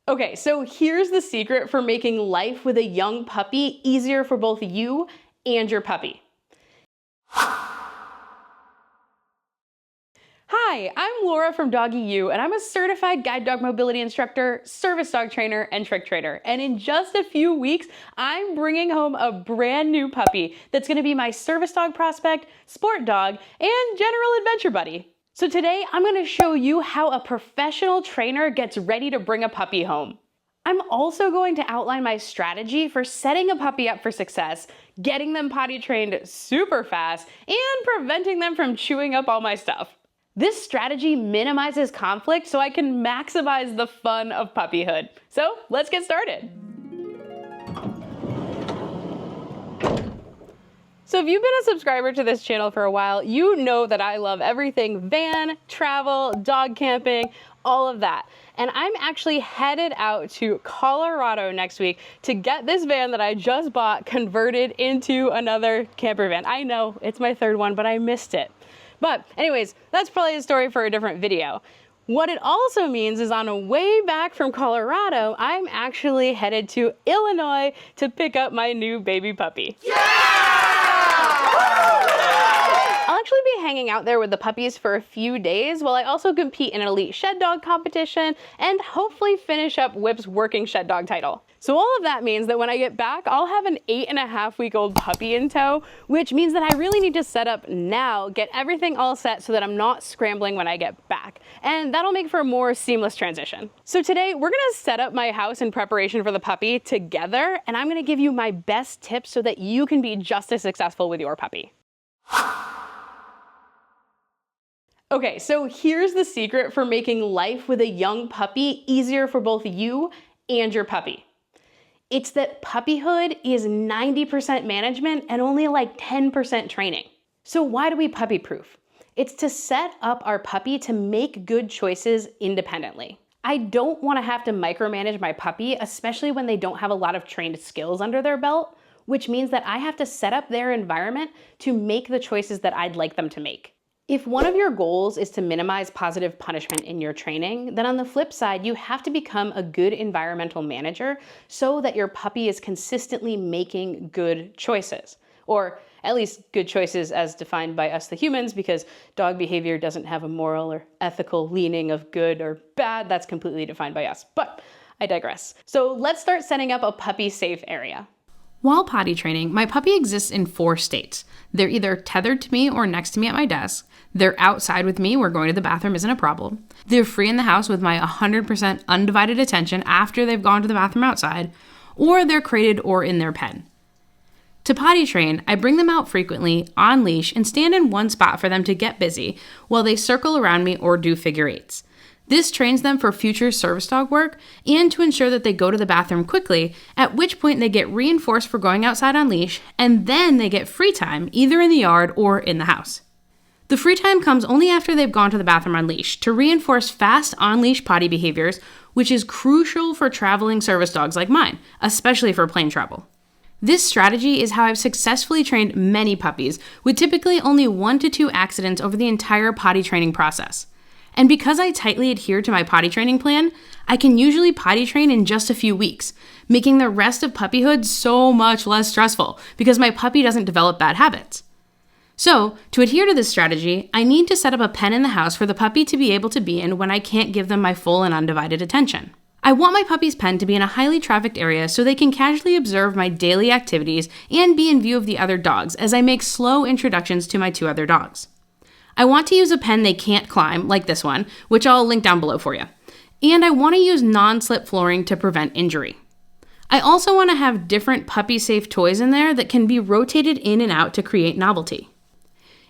Okay, so here's the secret for making life with a young puppy easier for both you and your puppy. Hi, I'm Laura from Doggy U, and I'm a certified guide dog mobility instructor, service dog trainer, and trick trainer. And in just a few weeks, I'm bringing home a brand new puppy that's gonna be my service dog prospect, sport dog, and general adventure buddy. So today, I'm gonna show you how a professional trainer gets ready to bring a puppy home. I'm also going to outline my strategy for setting a puppy up for success, getting them potty trained super fast, and preventing them from chewing up all my stuff. This strategy minimizes conflict so I can maximize the fun of puppyhood. So let's get started. So if you've been a subscriber to this channel for a while, you know that I love everything van, travel, dog camping, all of that. And I'm actually headed out to Colorado next week to get this van that I just bought converted into another camper van. I know, it's my third one, but I missed it. But anyways, that's probably a story for a different video. What it also means is on a way back from Colorado, I'm actually headed to Illinois to pick up my new baby puppy. I'll actually be hanging out there with the puppies for a few days while I also compete in an elite shed dog competition and hopefully finish up Whip's working shed dog title. So all of that means that when I get back, I'll have an 8.5-week-old puppy in tow, which means that I really need to set up now, get everything all set so that I'm not scrambling when I get back. And that'll make for a more seamless transition. So today we're gonna set up my house in preparation for the puppy together, and I'm gonna give you my best tips so that you can be just as successful with your puppy. Okay, so here's the secret for making life with a young puppy easier for both you and your puppy. It's that puppyhood is 90% management and only like 10% training. So why do we puppy proof? It's to set up our puppy to make good choices independently. I don't want to have to micromanage my puppy, especially when they don't have a lot of trained skills under their belt, which means that I have to set up their environment to make the choices that I'd like them to make. If one of your goals is to minimize positive punishment in your training, then on the flip side, you have to become a good environmental manager so that your puppy is consistently making good choices, or at least good choices as defined by us the humans, because dog behavior doesn't have a moral or ethical leaning of good or bad. That's completely defined by us, but I digress. So let's start setting up a puppy safe area. While potty training, my puppy exists in 4 states. They're either tethered to me or next to me at my desk. They're outside with me where going to the bathroom isn't a problem. They're free in the house with my 100% undivided attention after they've gone to the bathroom outside, or they're crated or in their pen. To potty train, I bring them out frequently, on leash, and stand in one spot for them to get busy while they circle around me or do figure eights. This trains them for future service dog work and to ensure that they go to the bathroom quickly, at which point they get reinforced for going outside on leash, and then they get free time either in the yard or in the house. The free time comes only after they've gone to the bathroom on leash to reinforce fast on-leash potty behaviors, which is crucial for traveling service dogs like mine, especially for plane travel. This strategy is how I've successfully trained many puppies, with typically only 1 to 2 accidents over the entire potty training process. And because I tightly adhere to my potty training plan, I can usually potty train in just a few weeks, making the rest of puppyhood so much less stressful because my puppy doesn't develop bad habits. So, to adhere to this strategy, I need to set up a pen in the house for the puppy to be able to be in when I can't give them my full and undivided attention. I want my puppy's pen to be in a highly trafficked area so they can casually observe my daily activities and be in view of the other dogs as I make slow introductions to my 2 other dogs. I want to use a pen they can't climb, like this one, which I'll link down below for you. And I want to use non-slip flooring to prevent injury. I also want to have different puppy-safe toys in there that can be rotated in and out to create novelty.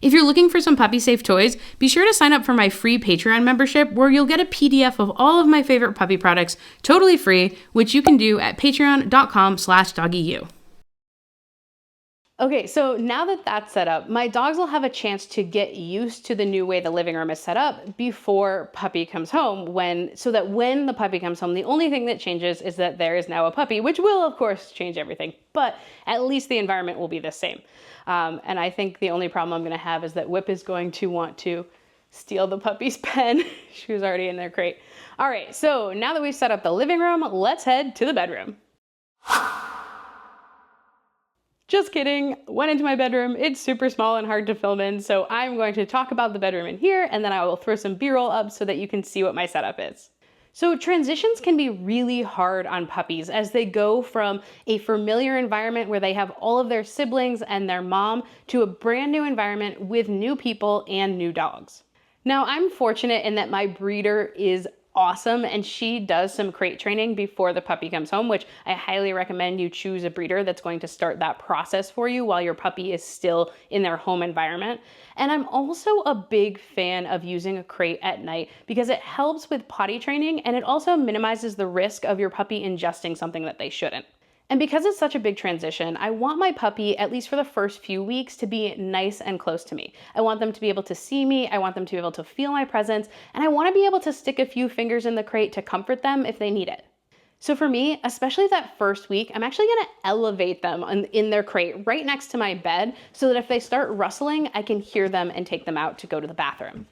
If you're looking for some puppy-safe toys, be sure to sign up for my free Patreon membership where you'll get a PDF of all of my favorite puppy products totally free, which you can do at patreon.com/doggyu. Okay, so now that that's set up, my dogs will have a chance to get used to the new way the living room is set up before puppy comes home, so that when the puppy comes home, the only thing that changes is that there is now a puppy, which will of course change everything, but at least the environment will be the same. And I think the only problem I'm gonna have is that Whip is going to want to steal the puppy's pen. She was already in their crate. All right, so now that we've set up the living room, let's head to the bedroom. Just kidding, went into my bedroom. It's super small and hard to film in, so I'm going to talk about the bedroom in here, and then I will throw some B-roll up so that you can see what my setup is. So transitions can be really hard on puppies as they go from a familiar environment where they have all of their siblings and their mom to a brand new environment with new people and new dogs. Now, I'm fortunate in that my breeder is awesome and she does some crate training before the puppy comes home, which I highly recommend you choose a breeder that's going to start that process for you while your puppy is still in their home environment. And I'm also a big fan of using a crate at night because it helps with potty training and it also minimizes the risk of your puppy ingesting something that they shouldn't. And because it's such a big transition, I want my puppy, at least for the first few weeks, to be nice and close to me. I want them to be able to see me, I want them to be able to feel my presence, and I want to be able to stick a few fingers in the crate to comfort them if they need it. So for me, especially that first week, I'm actually gonna elevate them in their crate right next to my bed so that if they start rustling, I can hear them and take them out to go to the bathroom.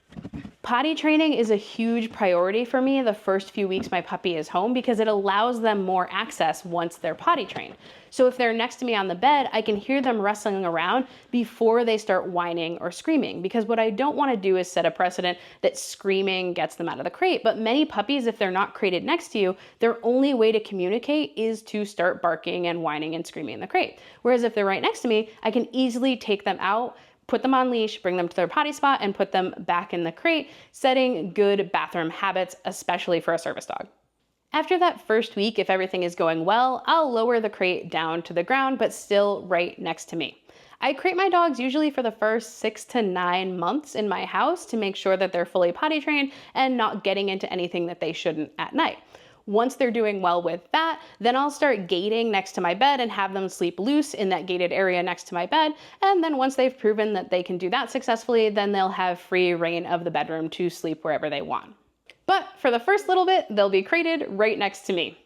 Potty training is a huge priority for me the first few weeks my puppy is home because it allows them more access once they're potty trained. So if they're next to me on the bed, I can hear them wrestling around before they start whining or screaming, because what I don't want to do is set a precedent that screaming gets them out of the crate. But many puppies, if they're not crated next to you, their only way to communicate is to start barking and whining and screaming in the crate. Whereas if they're right next to me, I can easily take them out, put them on leash, bring them to their potty spot, and put them back in the crate, setting good bathroom habits, especially for a service dog. After that first week, if everything is going well, I'll lower the crate down to the ground, but still right next to me. I crate my dogs usually for the first 6 to 9 months in my house to make sure that they're fully potty trained and not getting into anything that they shouldn't at night. Once they're doing well with that, then I'll start gating next to my bed and have them sleep loose in that gated area next to my bed. And then once they've proven that they can do that successfully, then they'll have free reign of the bedroom to sleep wherever they want. But for the first little bit, they'll be crated right next to me.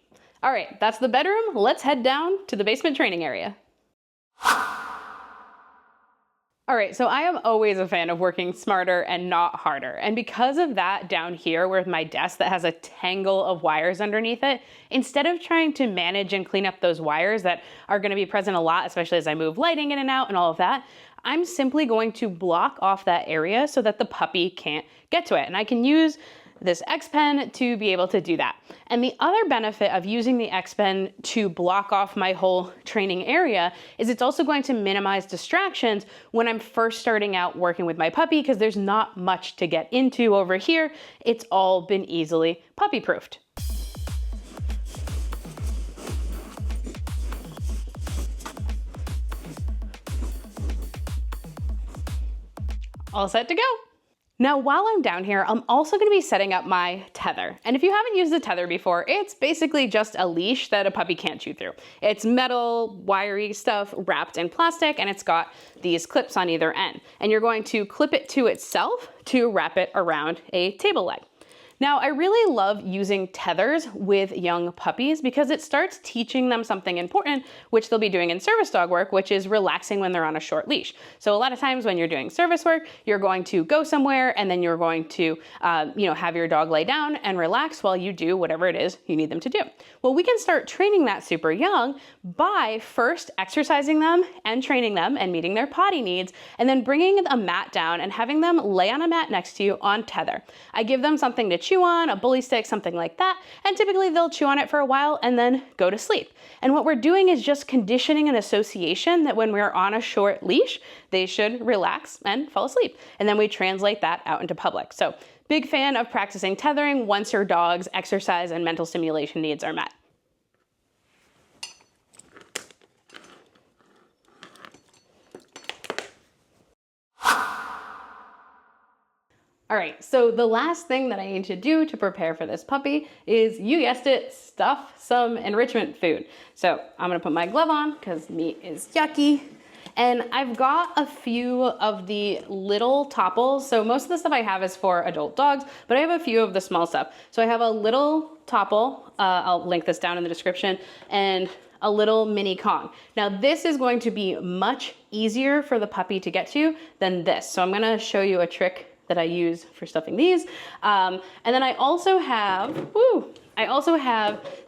All right, that's the bedroom. Let's head down to the basement training area. All right, so I am always a fan of working smarter and not harder. And because of that, down here with my desk that has a tangle of wires underneath it, instead of trying to manage and clean up those wires that are gonna be present a lot, especially as I move lighting in and out and all of that, I'm simply going to block off that area so that the puppy can't get to it. And I can use this X Pen to be able to do that. And the other benefit of using the X Pen to block off my whole training area is it's also going to minimize distractions when I'm first starting out working with my puppy, because there's not much to get into over here. It's all been easily puppy proofed. All set to go. Now, while I'm down here, I'm also gonna be setting up my tether. And if you haven't used a tether before, it's basically just a leash that a puppy can't chew through. It's metal, wiry stuff wrapped in plastic, and it's got these clips on either end. And you're going to clip it to itself to wrap it around a table leg. Now, I really love using tethers with young puppies because it starts teaching them something important, which they'll be doing in service dog work, which is relaxing when they're on a short leash. So a lot of times when you're doing service work, you're going to go somewhere and then you're going to have your dog lay down and relax while you do whatever it is you need them to do. Well, we can start training that super young by first exercising them and training them and meeting their potty needs, and then bringing a mat down and having them lay on a mat next to you on tether. I give them something to chew on, a bully stick, something like that, and typically they'll chew on it for a while and then go to sleep. And what we're doing is just conditioning an association that when we're on a short leash, they should relax and fall asleep. And then we translate that out into public. So big fan of practicing tethering once your dog's exercise and mental stimulation needs are met. All right, so the last thing that I need to do to prepare for this puppy is, you guessed it, stuff some enrichment food. So I'm gonna put my glove on because meat is yucky. And I've got a few of the little topples. So most of the stuff I have is for adult dogs, but I have a few of the small stuff. So I have a little topple, I'll link this down in the description, and a little mini Kong. Now this is going to be much easier for the puppy to get to than this. So I'm gonna show you a trick that I use for stuffing these. And then I also have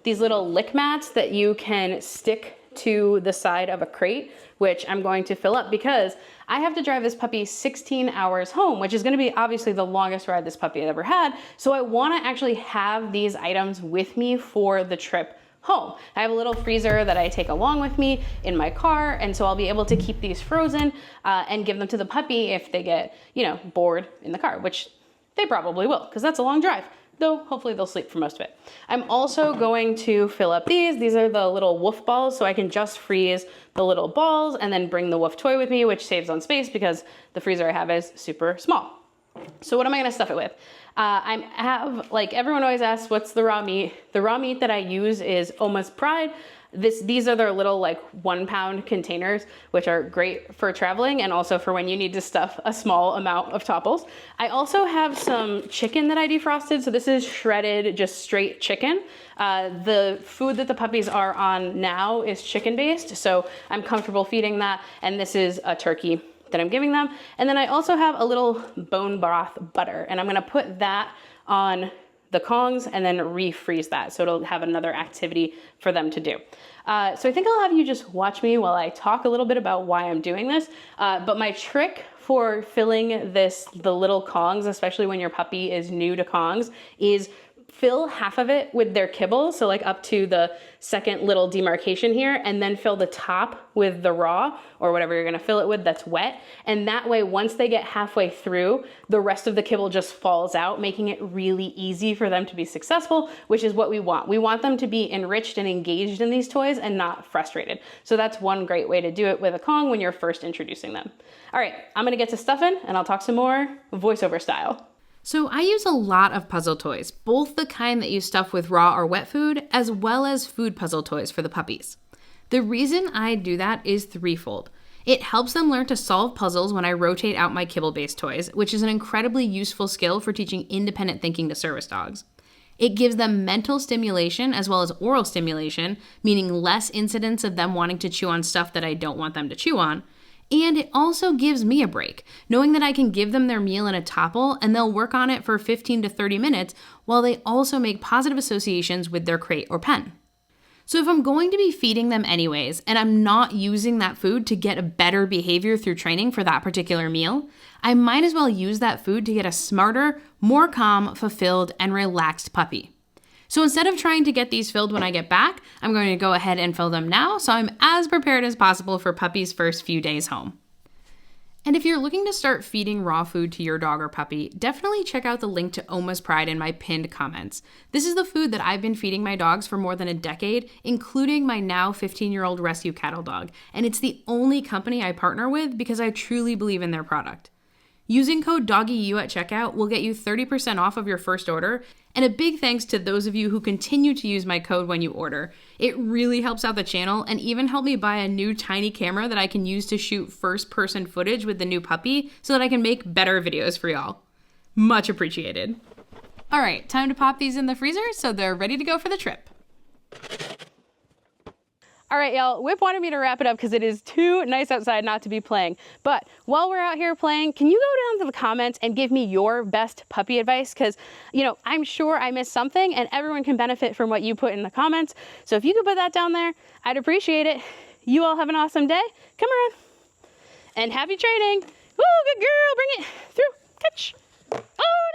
these little lick mats that you can stick to the side of a crate, which I'm going to fill up because I have to drive this puppy 16 hours home, which is going to be obviously the longest ride this puppy has ever had. So I want to actually have these items with me for the trip home. I have a little freezer that I take along with me in my car, and so I'll be able to keep these frozen and give them to the puppy if they get, bored in the car, which they probably will, because that's a long drive. Though hopefully they'll sleep for most of it. I'm also going to fill up these. These are the little woof balls, so I can just freeze the little balls and then bring the woof toy with me, which saves on space because the freezer I have is super small. So what am I gonna stuff it with? I have, like everyone always asks, what's the raw meat? The raw meat that I use is Oma's Pride. These are their little 1 pound containers, which are great for traveling and also for when you need to stuff a small amount of topples. I also have some chicken that I defrosted. So this is shredded, just straight chicken. The food that the puppies are on now is chicken based. So I'm comfortable feeding that. And this is a turkey that I'm giving them. And then I also have a little bone broth butter, and I'm gonna put that on the Kongs and then refreeze that. So it'll have another activity for them to do. So I think I'll have you just watch me while I talk a little bit about why I'm doing this. But my trick for filling the little Kongs, especially when your puppy is new to Kongs, is fill half of it with their kibble, so up to the second little demarcation here, and then fill the top with the raw, or whatever you're gonna fill it with that's wet. And that way, once they get halfway through, the rest of the kibble just falls out, making it really easy for them to be successful, which is what we want. We want them to be enriched and engaged in these toys and not frustrated. So that's one great way to do it with a Kong when you're first introducing them. All right, I'm gonna get to stuffing, and I'll talk some more voiceover style. So I use a lot of puzzle toys, both the kind that you stuff with raw or wet food, as well as food puzzle toys for the puppies. The reason I do that is threefold. It helps them learn to solve puzzles when I rotate out my kibble-based toys, which is an incredibly useful skill for teaching independent thinking to service dogs. It gives them mental stimulation as well as oral stimulation, meaning less incidents of them wanting to chew on stuff that I don't want them to chew on. And it also gives me a break, knowing that I can give them their meal in a topple and they'll work on it for 15 to 30 minutes while they also make positive associations with their crate or pen. So if I'm going to be feeding them anyways, and I'm not using that food to get a better behavior through training for that particular meal, I might as well use that food to get a smarter, more calm, fulfilled, and relaxed puppy. So instead of trying to get these filled when I get back, I'm going to go ahead and fill them now so I'm as prepared as possible for puppy's first few days home. And if you're looking to start feeding raw food to your dog or puppy, definitely check out the link to Oma's Pride in my pinned comments. This is the food that I've been feeding my dogs for more than a decade, including my now 15-year-old rescue cattle dog. And it's the only company I partner with because I truly believe in their product. Using code DOGGYU at checkout will get you 30% off of your first order, and a big thanks to those of you who continue to use my code when you order. It really helps out the channel and even helped me buy a new tiny camera that I can use to shoot first-person footage with the new puppy so that I can make better videos for y'all. Much appreciated. All right, time to pop these in the freezer so they're ready to go for the trip. All right, y'all, Whip wanted me to wrap it up because it is too nice outside not to be playing. But while we're out here playing, can you go down to the comments and give me your best puppy advice? Because, I'm sure I missed something and everyone can benefit from what you put in the comments. So if you could put that down there, I'd appreciate it. You all have an awesome day. Come around. And happy training. Woo, good girl. Bring it through. Catch. Oh,